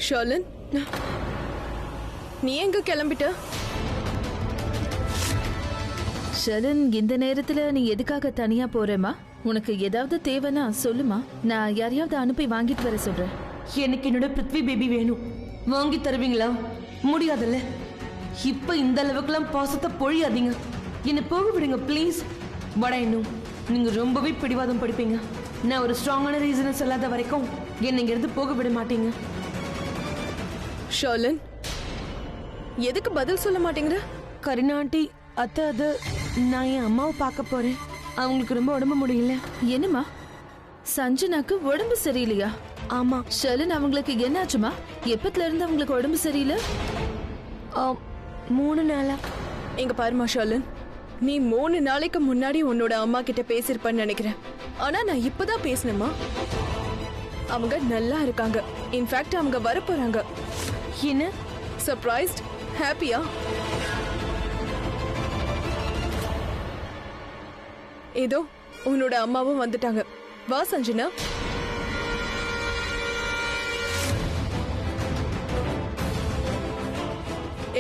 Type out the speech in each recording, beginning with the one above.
ஷர்லின், நீ எங்க கிளம்பிட்ட? ஷர்லின், இந்த நேரத்துல நீ எதுக்காக தனியா போறேமா? உனக்கு ஏதாவது தேவைன்னா சொல்லுமா, நான் யாரையாவது அனுப்பி வாங்கிட்டு வர சொல்றேன். எனக்கு என்னோட பிருத்வி பேபி வேணும். வாங்கி தருவீங்களா? முடியாதுல்ல. இப்ப இந்த அளவுக்குலாம் பாசத்தை பொழியாதீங்க. என்ன போக விடுங்க ப்ளீஸ். வட இன்னும் நீங்க ரொம்பவே பிடிவாதம் படிப்பீங்க. நான் ஒரு ஸ்ட்ராங்கான ரீசனை சொல்லாத வரைக்கும் என்னை இங்கிருந்து போக விட மாட்டீங்க. ஷர்லின், எதுக்கு பதில் சொல்ல மாட்டேங்கிற? கருணா ஆண்டி, அத்தை, அது நான் என் அம்மாவை பார்க்க போறேன். அவங்களுக்கு ரொம்ப உடம்பு முடியல. என்னம்மா, சஞ்சனாக்கு உடம்பு சரியில்லையா? ஆமா ஷர்லின், அவங்களுக்கு என்னாச்சுமா? எப்பத்துல இருந்து அவங்களுக்கு உடம்பு சரியில்லை? 3 நாளா. இங்க பாருமா ஷர்லின், நீ 3 நாளைக்கு முன்னாடி உன்னோட அம்மா கிட்ட பேசிருப்பன்னு நினைக்கிறேன். ஆனா நான் இப்பதான் பேசினேமா. அவங்க நல்லா இருக்காங்க. இன்ஃபேக்ட் அவங்க வர போறாங்க. என்ன? சர்ப்ரைஸ்ட்? ஹாப்பியா? ஏதோ உன்னோட அம்மாவும் வந்துட்டாங்க. வா சஞ்சனா.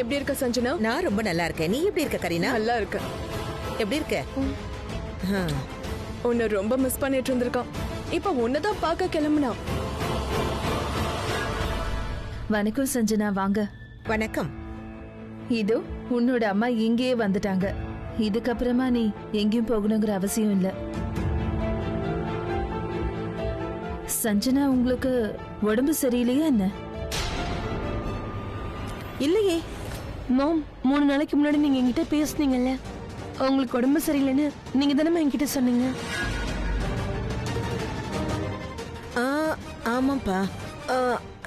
எப்படி இருக்க சஞ்சனா? நான் ரொம்ப நல்லா இருக்கேன். நீ எப்படி இருக்க கரீனா? நல்லா இருக்க. எப்படி இருக்க? உன்னை ரொம்ப மிஸ் பண்ணிட்டு இருந்திருக்கான். இப்ப உன்னதான் பார்க்க கிளம்புனா. வணக்கம் சஞ்சனா, வாங்க. வணக்கம். இதோ உன்னோட அம்மா இங்கேயே வந்துட்டாங்க. இதுக்கப்புறமா நீ எங்கேயும் போகணுங்கிற அவசியம் இல்ல. சஞ்சனா, உங்களுக்கு உடம்பு சரியில்லையா என்ன? இல்லையே மாம், 3 நாளைக்கு முன்னாடி நீங்க என்கிட்ட பேசுனீங்கல்ல, உங்களுக்கு உடம்பு சரியில்லைன்னு நீங்க தானே என்கிட்ட சொன்னீங்க. ஆமாப்பா.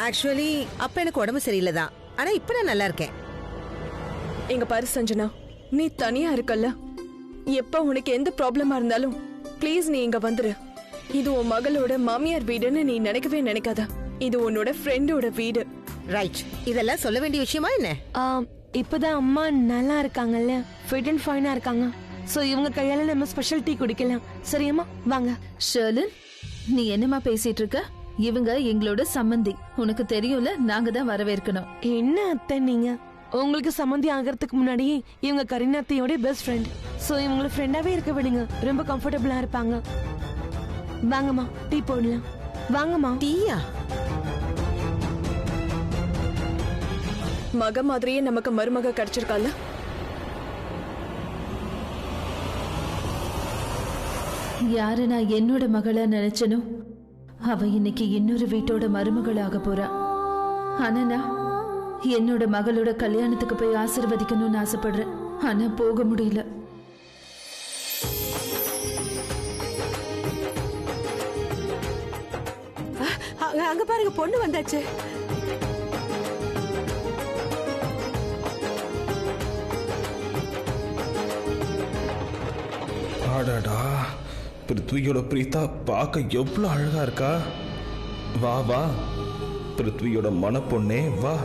ஆக்சுவலி அப்ப எனக்கு உடம்பு சரியில்லைதான். ஆனா இப்ப நான் நல்லா இருக்கேன். எங்க பாரு சஞ்சனா, நீ தனியா இருக்கல்ல. எப்ப உனக்கு எந்த ப்ராப்ளமா இருந்தாலும் ப்ளீஸ் நீ இங்க வந்துரு. இது உன் மகளோட மாமியார் வீடுன்னு நீ நினைக்கவே நினைக்காத. இது உன்னோட ஃப்ரெண்டோட வீடு. ரைட். இதெல்லாம் சொல்ல வேண்டிய விஷயமா என்ன? இப்பதான் அம்மா நல்லா இருக்காங்கல்ல, ஃபிட் அண்ட் ஃபைனா இருக்காங்க. சோ இவங்க கையால நம்ம ஸ்பெஷல் டீ குடிக்கலாம். சரியாம்மா, வாங்க. ஷர்லின், நீ என்னமா பேசிட்டு இருக்க? இவங்க எங்களோட சம்மந்தி. உனக்கு தெரியும்ல, நாங்க தான் வரவேற்கணும். என்ன அத்தை நீங்க? உங்களுக்கு சம்மந்தி ஆகிறதுக்கு முன்னாடி இவங்க கரீனாத்தையோட பெஸ்ட் ஃப்ரெண்ட். சோ இவங்கள ஃப்ரெண்டாவே இருக்க விடுங்க. ரொம்ப கம்ஃபர்டபுளா இருப்பாங்க. வாங்கம்மா, டீ போடலாம். வாங்கம்மா. டீயா? மக மாதிரியே நமக்கு மருமக கிடைச்சிருக்கால. யாரு நான் என்னோட மகளா நினைச்சனோ அவ இன்னைக்கு இன்னொரு வீட்டோட மருமகளாக போறா. ஆனா நான் என்னோட மகளோட கல்யாணத்துக்கு போய் ஆசீர்வதிக்கணும்னு ஆசைப்படுறேன். ஆனா போக முடியல. அங்க பாருங்க, பொண்ணு வந்தாச்சு. ஆடாடா, பிருத்வியோட பிரீதா பார்க்க எவ்வளோ அழகா இருக்கா. வா வா, பிருத்வியோட மனப்பொண்ணே வா.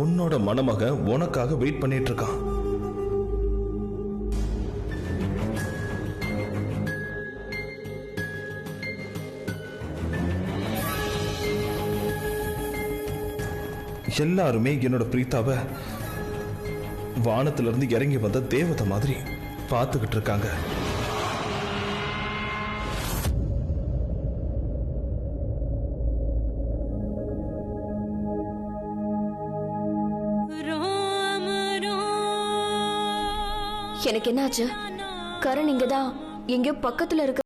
உன்னோட மணமக உனக்காக வெயிட் பண்ணிட்டு இருக்கான். எல்லாருமே என்னோட பிரீதாவை வானத்துல இருந்து இறங்கி வந்த தேவதை மாதிரி பார்த்துக்கிட்டு இருக்காங்க. எனக்கு என்னாச்சு? கரண் இங்கதான் எங்கேயோ பக்கத்துல இருக்க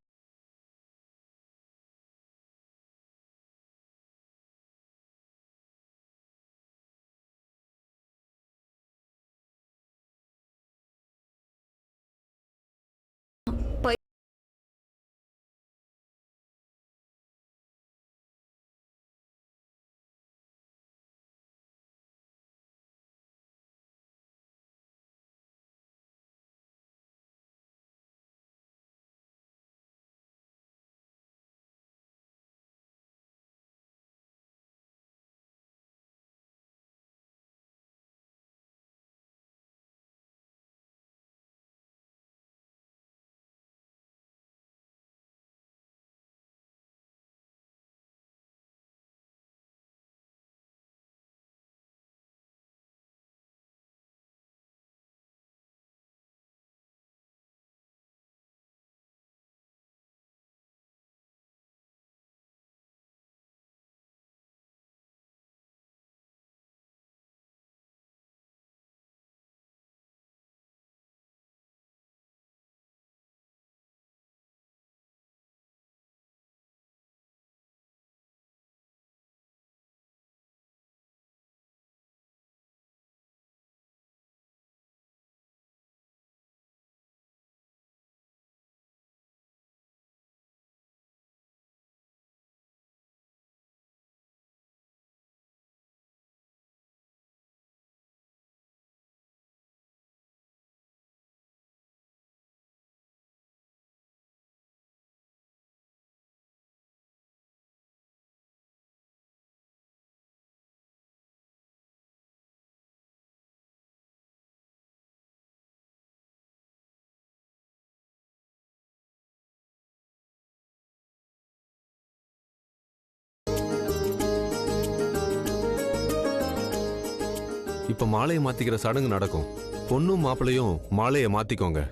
இப்ப மாலையை மாத்திக்கிற சடங்கு நடக்கும். பொண்ணும் மாப்பிள்ளையும் மாலையை மாத்திக்கோங்க.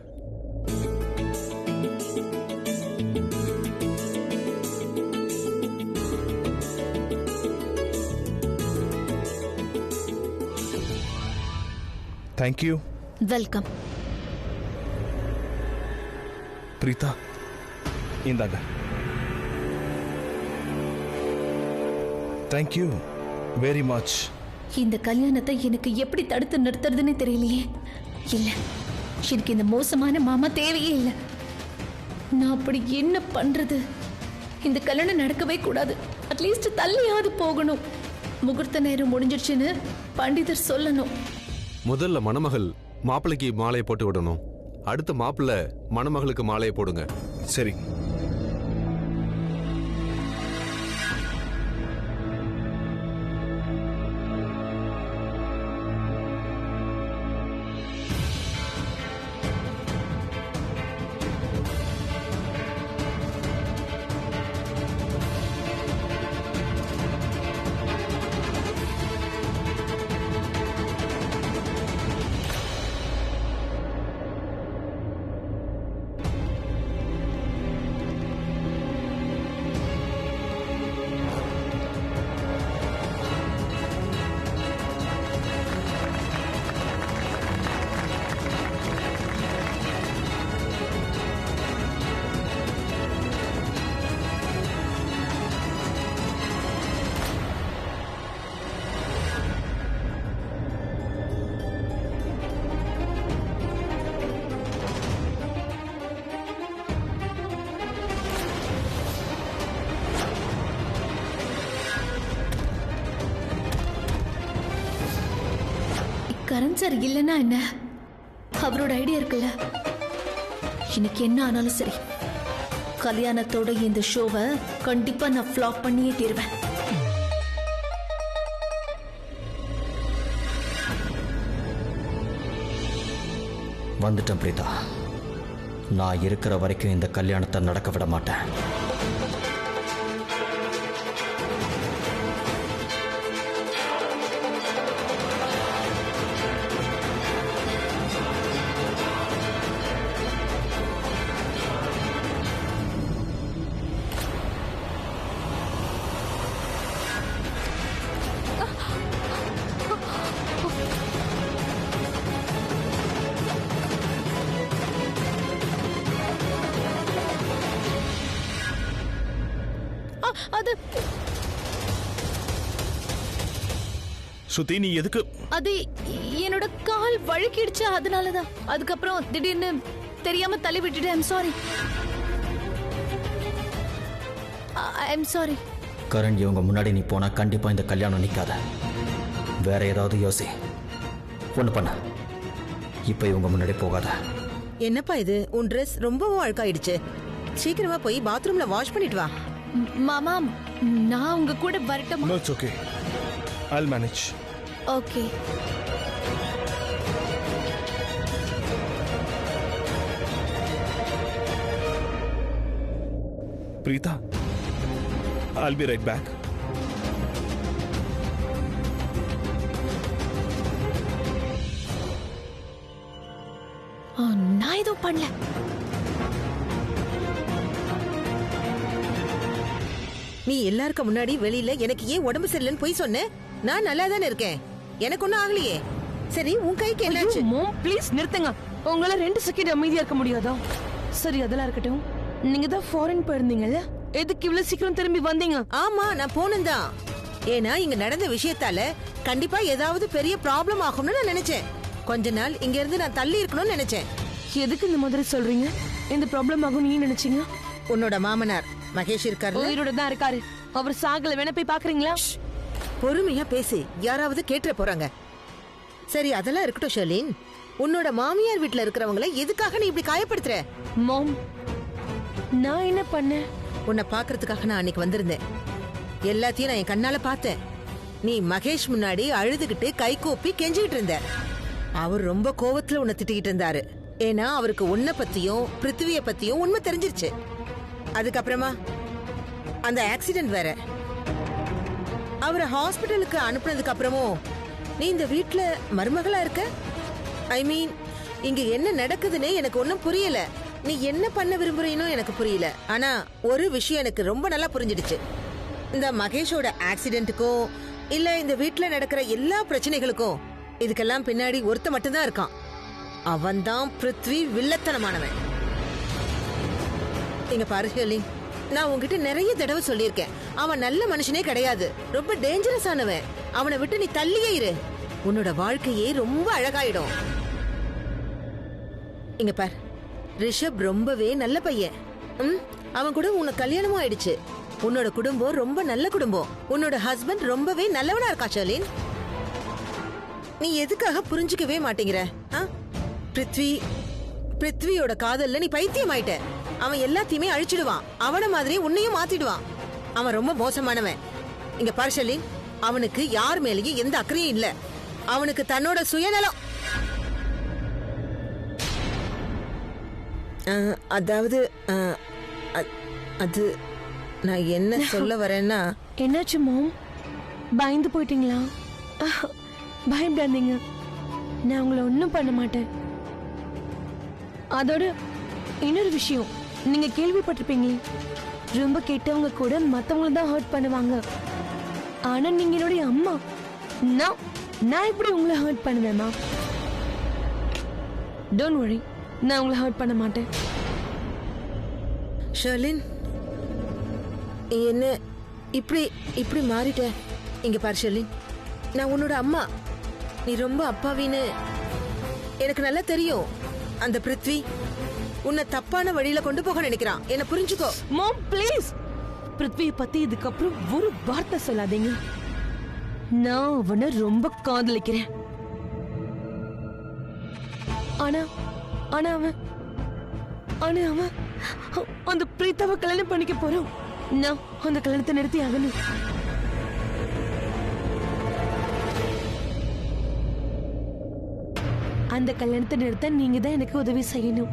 தேங்க்யூ. வெல்கம். பிரீதா, இந்தாங்க. Thank you very much. இந்த கல்யாணத்தை எனக்கு எப்படி தடுத்து நிறுத்துறதுன்னு தெரியலையே. இல்ல, எனக்கு இந்த மோசமான மாமா தேவையே இல்லை. நான் அப்படி என்ன பண்றது? இந்த கல்யாணம் நடக்கவே கூடாது. அட்லீஸ்ட் தள்ளியாவது போகணும். முகூர்த்த நேரம் முடிஞ்சிடுச்சுன்னு பண்டிதர் சொல்லணும். முதல்ல மணமகள் மாப்பிள்ளைக்கு மாலையை போட்டு விடணும். அடுத்த மாப்பிள்ளை மணமகளுக்கு மாலையை போடுங்க. சரி. கரண் சார் இல்லைன்னா என்ன? அவரோட ஐடியா இருக்குல்ல. இன்னைக்கு என்ன ஆனாலும் சரி, கல்யாணத்தோட இந்த ஷோவை கண்டிப்பா நான் ஃப்ளாப் பண்ணியே தீருவேன். வந்துட்டேன் பிரீதா. நான் இருக்கிற வரைக்கும் இந்த கல்யாணத்தை நடக்க விட மாட்டேன். அது சுத்தி, நீ எதுக்கு? அது என்னோட கால் வழுக்கிடுச்சு, அதனாலதான். அதுக்கப்புறம் திடீர்னு தெரியாம தள்ளி விட்டுட்டு I'm sorry. I'm sorry. Karan, இவங்க முன்னாடி நீ போனா கண்டிப்பா இந்த கல்யாணம் நிக்காத. வேற ஏதாவது யோசி. ஒண்ணு பண்ண, இப்ப இவங்க முன்னாடி போகாத. என்னப்பா இது? உன் ட்ரெஸ் ரொம்பவும் அழுக்காயிடுச்சு. சீக்கிரமா போய் பாத்ரூம்ல வாஷ் பண்ணிட்டு வா. மாமா, நான் உங்க கூட வரட்டுமா? No, it's okay. I'll manage. Okay. Preeta, I'll be right back. நான் எதுவும் பண்ணல. நீ எல்லாருக்கும் முன்னாடி வெளியில எனக்கு ஏன் உடம்பு சரியில்லைன்னு போய் சொன்ன? நான் நல்லா தானே இருக்கேன். எனக்கு ஒண்ணும் ஆகலையே. சரி, உன் கைக்கு என்னாச்சு? மோம், ப்ளீஸ் நிறுத்துங்க. உங்களால 2 செகண்ட் அமைதியா இருக்க முடியாதா? சரி, அதெல்லாம் இருக்கட்டும். நீங்க தான் ஃபாரின் போயிருந்தீங்கல்ல, எதுக்கு இவ்வளவு சீக்கிரம் திரும்பி வந்தீங்க? ஆமா, நான் போனேன்தான். ஏன்னா இங்க நடந்த விஷயத்தால கண்டிப்பா ஏதாவது பெரிய ப்ராப்ளம் ஆகும்னு நான் நினைச்சேன். கொஞ்ச நாள் இங்க இருந்து நான் தள்ளி இருக்கணும்னு நினைச்சேன். எதுக்கு இந்த மாதிரி சொல்றீங்க? இந்த ப்ராப்ளம் ஆகும் நீங்க நினைச்சீங்க? உன்னோட மாமனார் மகேஷ் இருக்காரு, உயிரோட தான் இருக்காரு. அவர் சாகல, வேணா போய் பாக்குறீங்களா? பொறுமையா பேசி, யாராவது கேட்டுற போறாங்க. சரி, அதெல்லாம் இருக்கட்டும் ஷர்லின். உன்னோட மாமியார் வீட்டுல இருக்கிறவங்களை எதுக்காக நீ இப்படி காயப்படுத்துற? மாம், நான் என்ன பண்ணேன்? உன்னை பாக்குறதுக்காக நான் அன்னைக்கு வந்திருந்தேன். எல்லாத்தையும் நான் என் கண்ணால பார்த்தேன். நீ மகேஷ் முன்னாடி அழுதுகிட்டு கை கூப்பி கெஞ்சிக்கிட்டு இருந்த. அவர் ரொம்ப கோவத்துல உன்னை திட்டிக்கிட்டு இருந்தாரு. ஏன்னா அவருக்கு உன்னை பத்தியும் பிருத்திவிய பத்தியும் உண்மை தெரிஞ்சிருச்சு. அதுக்கப்புறமா அந்த ஆக்சிடென்ட் வேற. அவரை ஹாஸ்பிட்டலுக்கு அனுப்புனதுக்கு அப்புறமும் நீ இந்த வீட்ல மருமகளா இருக்க? ஐ மீன், இங்க என்ன நடக்குதுன்னே எனக்கு ஒன்னும் புரியல. நீ என்ன பண்ண விரும்புறீனோ எனக்கு புரியல. ஆனா ஒரு விஷயம் எனக்கு ரொம்ப நல்லா புரிஞ்சிடுச்சு. இந்த மகேஷோட ஆக்சிடென்ட்டுக்கும் இல்ல இந்த வீட்ல நடக்கிற எல்லா பிரச்சனைகளுக்கும் இதுக்கெல்லாம் பின்னாடி ஒருத்த மட்டும்தான் இருக்கான். அவன்தான் பிருத்வி வில்லத்தனமானவன். இங்க பாரு ஷர்லின், நான் உன்கிட்ட நிறைய தடவை சொல்லியிருக்கேன், அவன் நல்ல மனுஷனே கிடையாது, ரொம்ப டேஞ்சரஸ் ஆனவன். அவனை விட்டு நீ தள்ளியே இரு, உன்னோட வாழ்க்கையே ரொம்ப அழகாயிடும். இங்க பார், ரிஷப் ரொம்பவே நல்ல பையன். அவன் கூட உனக்கு கல்யாணமும் ஆயிடுச்சு. உன்னோட குடும்பம் ரொம்ப நல்ல குடும்பம். உன்னோட ஹஸ்பண்ட் ரொம்பவே நல்லவனா இருக்கா ஷர்லின். நீ எதுக்காக புரிஞ்சுக்கவே மாட்டேங்கிற? பிருத்வியோட காதல்ல நீ பைத்தியம் ஆயிட்ட. அவன் எல்லாத்தையுமே அழிச்சிடுவான். அவன மாதிரி உன்னையும் மாத்திடுவான். அவன் ரொம்ப மோசமானவன். இங்க பாரு ஷர்லின், அவனுக்கு யார் மேலேயும் எந்த அக்கறையும் இல்ல. அவனுக்கு தன்னோட சுயநலம். அதாவது அது நான் என்ன சொல்ல வரேன்னா. என்னாச்சு மாம், பயந்து போயிட்டீங்களா? பயப்படாதீங்க, நான் உங்களை ஒன்றும் பண்ண மாட்டேன். அதோட இன்னொரு விஷயம், நீங்க கேள்விப்பட்டிருப்பீங்களே, ரொம்ப கெட்டவங்க கூட மத்தவங்கள தான் ஹர்ட் பண்ணுவாங்க. ஆனா நீங்க என்னுடைய அம்மா, நான் எப்படி உங்களை ஹர்ட் பண்ணுவேமா? டோன்ட் வரி, நான் உங்களை ஹர்ட் பண்ண மாட்டேன். ஷர்லின், என்ன இப்படி மாறிட்ட? இங்க பாரு ஷர்லின், நான் உன்னோட அம்மா. நீ ரொம்ப அப்பாவின்னு எனக்கு நல்லா தெரியும். அந்த பிருத்வி உன்னை தப்பான வழியில கொண்டு போக நினைக்கிறான். என்ன புரிஞ்சுக்கோ. மாம் ப்ளீஸ், பிருத்வியை பத்தி இதுக்கப்புறம் ஒரு வார்த்தை சொல்லாதீங்க. நான் அவனை ரொம்ப காதலிக்கிறேன். ஆனா அவன் அந்த பிரீத்தாவை கல்யாணம் பண்ணிக்க போறான். நான் அந்த கல்யாணத்தை நிறுத்தி ஆகணும். அந்த கல்யாணத்தை நிறுத்த நீங்க தான் எனக்கு உதவி செய்யணும்.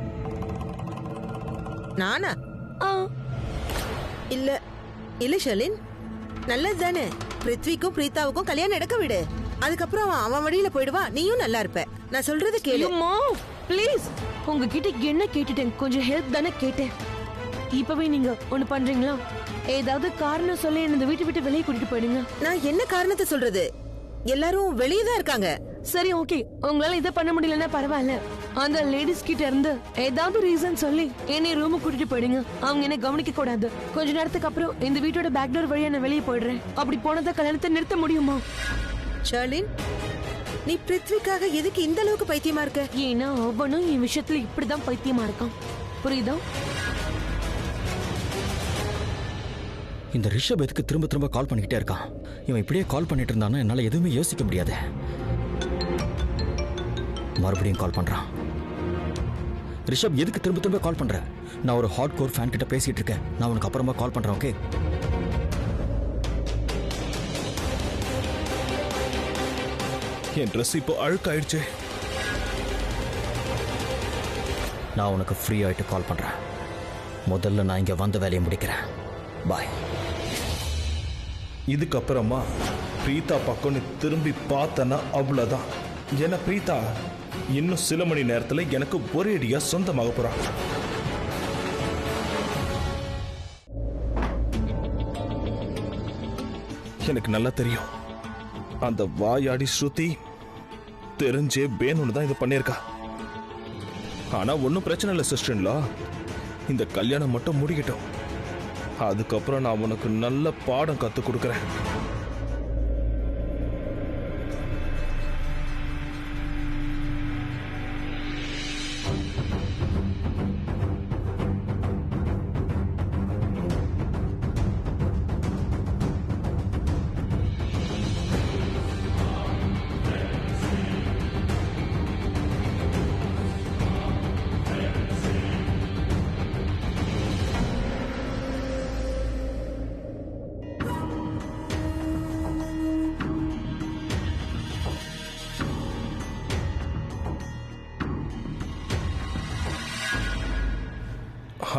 நானா? இல்ல ஷர்லின், நல்லது தானே. பிருத்விக்கும் பிரீத்தாவுக்கும் கல்யாணம் நடக்க விடு. அதுக்கப்புறம் அவன் வழியில போயிடுவான், நீயும் நல்லா இருப்ப. நான் சொல்றது கேளு. ப்ளீஸ், உங்ககிட்ட என்ன கேட்டுட்டேன், கொஞ்சம் ஹெல்ப் தானே கேட்டேன். இப்பவே நீங்க ஒண்ணு பண்றீங்களா? ஏதாவது காரணம் சொல்லி இந்த வீட்டை விட்டு வெளியே கூட்டிட்டு போயிடுங்க. நான் என்ன காரணத்தை சொல்றது? எல்லாரும் வெளியே தான் இருக்காங்க. சரி, ஓகே, உங்களால இதை பண்ண முடியலன்னா பரவாயில்ல. அந்த லேடிஸ் கிட்ட இருந்து ஏதாவது ரீசன் சொல்லி என்னை ரூமுக்கு கூட்டிட்டு போயிடுங்க. அவங்க என்ன கவனிக்க கூடாது. கொஞ்ச நேரத்துக்கு அப்புறம் இந்த வீட்டோட பேக் டோர் வழியா நான் வெளியே போயிடுறேன். அப்படி போனதை கல்யாணத்தை நிறுத்த முடியுமா? ஷர்லின், நீ பிருத்விக்காக எதுக்கு இந்த அளவுக்கு பைத்தியமா இருக்க? ஏன்னா அவனும் என் விஷயத்துல இப்படிதான் பைத்தியமா இருக்கான், புரியுதா? இந்த ரிஷப் எதுக்கு திரும்ப திரும்ப கால் பண்ணிக்கிட்டே இருக்கான்? இவன் இப்படியே கால் பண்ணிட்டு இருந்தானா என்னால எதுவுமே யோசிக்க முடியாது. மறுபடியும் கால் பண்றான். ரிஷப், எதுக்கு திரும்ப திரும்ப கால் பண்ற? நான் ஒரு ஹார்ட் கோர் ஃபேன் கிட்ட பேசிட்டு இருக்கேன். நான் உனக்கு அப்புறமா கால் பண்றேன், ஓகே? என் ட்ரெஸ் இப்போ அழுக்காயிடுச்சு. நான் உனக்கு ஃப்ரீ ஆயிட்டு கால் பண்றேன். முதல்ல நான் இங்க வந்த வேலையை முடிக்கிறேன். பாய். இதுக்கப்புறமா பிரீதா பக்கம்னு திரும்பி பார்த்தனா அவ்வளவுதான். ஏன்னா பிரீதா இன்னும் சில மணி நேரத்துல எனக்கு ஒரே அடியா சொந்தமாக போறா. எனக்கு நல்லா தெரியும், அந்த வாயாடி ஸ்ருதி தெரிஞ்சே வேணும்னு தான் இதை பண்ணியிருக்கா. ஆனா ஒன்னும் பிரச்சனை இல்லை சிஸ்டர்ல, இந்த கல்யாணம் மட்டும் முடிக்கட்டும். அதுக்கப்புறம் நான் உனக்கு நல்ல பாடம் கத்து கொடுக்கறேன்.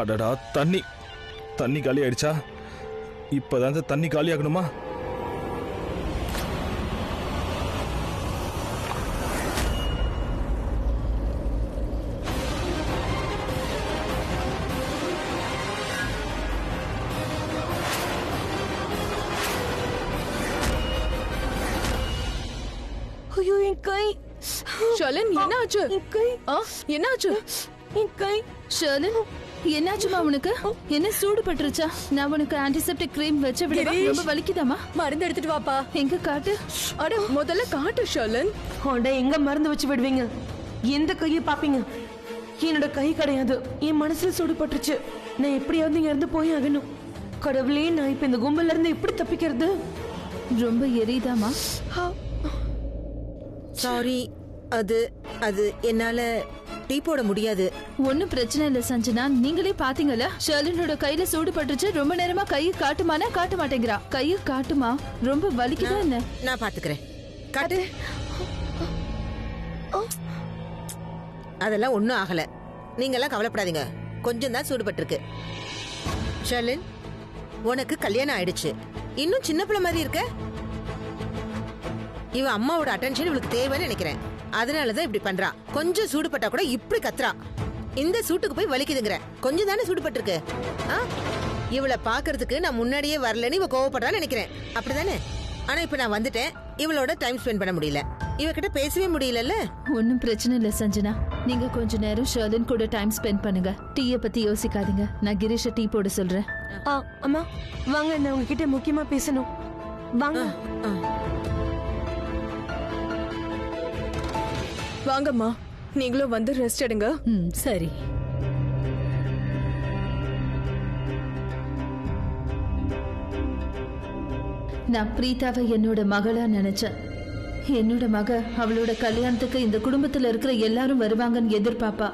அடடா, தண்ணி காலி ஆயிடுச்சா? இப்பதான் தண்ணி காலி ஆகணுமா? கை ஷர்லின் என்னாச்சு? கை என்னாச்சு? கை ஷர்லின் என்னாச்சுமா உனக்கு? என்ன சூடு பட்டுருச்சா? நான் உனக்கு ஆன்டிசெப்டிக் கிரீம் வச்சு விடவா? ரொம்ப வலிக்குதாமா? மருந்து எடுத்துட்டு வாப்பா. எங்க காட்டு. அட முதல்ல காட்டு ஷர்லின். அட எங்க மருந்து வச்சு விடுவீங்க? எந்த கையை பாப்பீங்க? என்னோட கை கிடையாது, என் மனசுல சூடு பட்டுருச்சு. நான் எப்படியாவது இங்க இருந்து போய் ஆகணும். கடவுளே, நான் இப்ப இந்த கும்பல்ல இருந்து எப்படி தப்பிக்கிறது? ரொம்ப எரியுதாமா? சாரி, அது அது என்னால டீ போட முடியாது. ஒன்னும் பிரச்சனை இல்ல சஞ்சனா. நீங்களே பாத்தீங்கல்ல, ஷர்லினோட கையில சூடு பட்டுருச்சு. ரொம்ப நேரமா கையை காட்டுமானா காட்ட மாட்டேங்கிறா. கையை காட்டுமா. ரொம்ப வலிக்குதா என்ன? நான் பாத்துக்கிறேன். காட்டு. அதெல்லாம் ஒண்ணும் ஆகல, நீங்க எல்லாம் கவலைப்படாதீங்க. கொஞ்சம் தான் சூடுபட்டிருக்கு. ஷர்லின், உனக்கு கல்யாணம் ஆயிடுச்சு. இன்னும் சின்ன பிள்ளை மாதிரி இருக்க. இவ அம்மாவோட அட்டென்ஷன் இவளுக்கு தேவைன்னு நினைக்கிறேன். அதனாலதான் இப்படி பண்றா. கொஞ்சம் சூடுபட்டா கூட இப்படி கத்துறா. இந்த சூட்டுக்கு போய் வலிக்குதுங்கிற. கொஞ்சம் தானே சூடுபட்டிருக்கு. இவளை பாக்குறதுக்கு நான் முன்னாடியே வரலன்னு இவ கோவப்படுறான்னு நினைக்கிறேன். அப்படிதானே? ஆனா இப்ப நான் வந்துட்டேன். இவளோட டைம் ஸ்பெண்ட் பண்ண முடியல. இவகிட்ட பேசவே முடியல. ஒன்னும் பிரச்சனை இல்ல சஞ்சனா. நீங்க கொஞ்ச நேரம் ஷர்லின் கூட டைம் ஸ்பெண்ட் பண்ணுங்க. டீயை பத்தி யோசிக்காதீங்க. நான் கிரீஷ டீ போட சொல்றேன். அம்மா வாங்க, நான் உங்ககிட்ட முக்கியமா பேசணும். வாங்க. வாங்கம்மா, நீங்களும் வந்து ரெஸ்ட் எடுங்க. சரி. நான் பிரீதாவை என்னோட மகளா நினைச்சேன். என்னோட மக அவளோட கல்யாணத்துக்கு இந்த குடும்பத்துல இருக்கிற எல்லாரும் வருவாங்கன்னு எதிர்பார்ப்பா.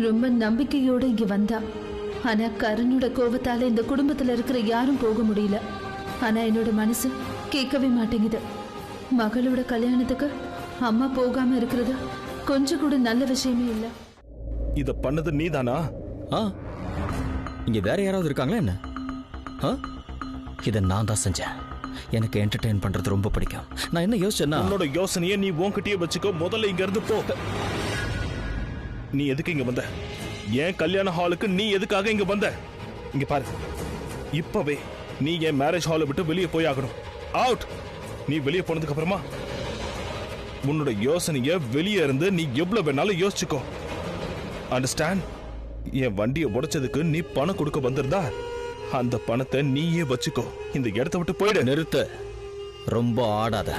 ரொம்ப நம்பிக்கையோட இங்க வந்தா. ஆனா கருணோட கோபத்தால இந்த குடும்பத்துல இருக்கிற யாரும் போக முடியல. ஆனா என்னோட மனசு கேட்கவே மாட்டேங்குது. மகளோட கல்யாணத்துக்கு அம்மா போகாம இருக்கிறது கொஞ்சம் கூட நல்ல விஷயமே இல்ல. இத பண்ணது நீதானா? இங்க வேற யாராவது இருக்காங்களா என்ன? இதை நான் தான் செஞ்சேன். எனக்கு என்டர்டெயின் பண்றது ரொம்ப பிடிக்கும். நான் என்ன யோசிச்சேன்னா, உன்னோட யோசனையை நீ உன்கிட்டயே வச்சுக்கோ. முதல்ல இங்க இருந்து போ. நீ எதுக்கு இங்க வந்த? ஏன் கல்யாண ஹாலுக்கு நீ எதுக்காக இங்க வந்த? இங்க பாரு, இப்பவே நீ என் மேரேஜ் ஹாலை விட்டு வெளியே போய் ஆகணும். அவுட். நீ வெளியே போனதுக்கு அப்புறமா உன்னோட யோசனைய வெளியே இருந்து நீ எவ்வளவு வேணாலும் யோசிச்சுக்கோ. அண்டர்ஸ்டாண்ட்? என் வண்டியை உடைச்சதுக்கு நீ பணம் கொடுக்க வந்திருந்தா அந்த பணத்தை நீயே வச்சுக்கோ. இந்த இடத்தை விட்டு போயிடு. நிறுத்த. ரொம்ப ஆடாத.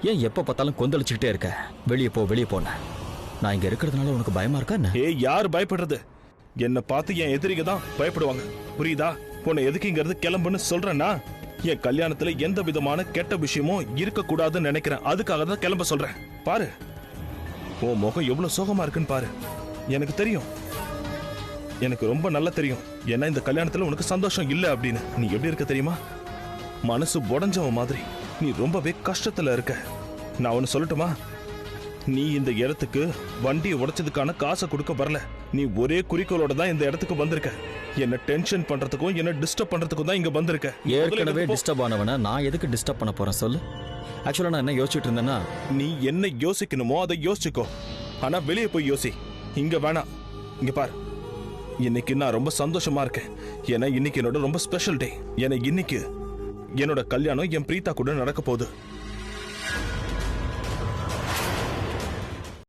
ஏன் எப்ப பார்த்தாலும் கொந்தளிச்சுக்கிட்டே இருக்க? வெளியே போ, வெளியே போன. நான் இங்க இருக்கிறதுனால உனக்கு பயமா இருக்கா என்ன? யார் பயப்படுறது? என்னை பார்த்து என் எதிரிக தான் பயப்படுவாங்க. புரியுதா? உன்னை எதுக்கு இங்க இருந்து கிளம்புன்னு சொல்றேன்னா, என் கல்யாணத்துல எந்த விதமான கெட்ட விஷயமும் இருக்க கூடாதுன்னு நினைக்கிறேன். அதுக்காக தான் கிளம்ப சொல்றேன். பாரு, உன் முகம் எவ்வளவு சோகமா இருக்குன்னு பாரு. எனக்கு தெரியும், எனக்கு ரொம்ப நல்லா தெரியும். ஏன்னா இந்த கல்யாணத்துல உனக்கு சந்தோஷம் இல்ல அப்படின்னு. நீ எப்படி இருக்க தெரியுமா? மனசு உடஞ்சவன் மாதிரி. நீ ரொம்பவே கஷ்டத்துல இருக்க. நான் ஒன்னு சொல்லட்டுமா? நீ இந்த இடத்துக்கு வண்டியை உடைச்சதுக்கான காசை கொடுக்க வரல. நீ ஒரே குறிக்கோளோட தான் இந்த இடத்துக்கு வந்திருக்க. என்ன டென்ஷன் பண்றதுக்கும் என்ன டிஸ்டர்ப் பண்றதுக்கும் தான் இங்க வந்திருக்க. ஏற்கனவே டிஸ்டர்ப் ஆனவன நான் எதுக்கு டிஸ்டர்ப் பண்ண போறேன் சொல்லு? ஆக்சுவலா நான் என்ன யோசிச்சுட்டு இருந்தேன்னா, நீ என்ன யோசிக்கணுமோ அதை யோசிச்சுக்கோ. ஆனா வெளியே போய் யோசி, இங்க வேணாம். இங்க பாரு, இன்னைக்கு நான் ரொம்ப சந்தோஷமா இருக்கேன். ஏன்னா இன்னைக்கு என்னோட ரொம்ப ஸ்பெஷல் டே. ஏன்னா இன்னைக்கு என்னோட கல்யாணம் என் பிரீதா கூட நடக்க போகுது.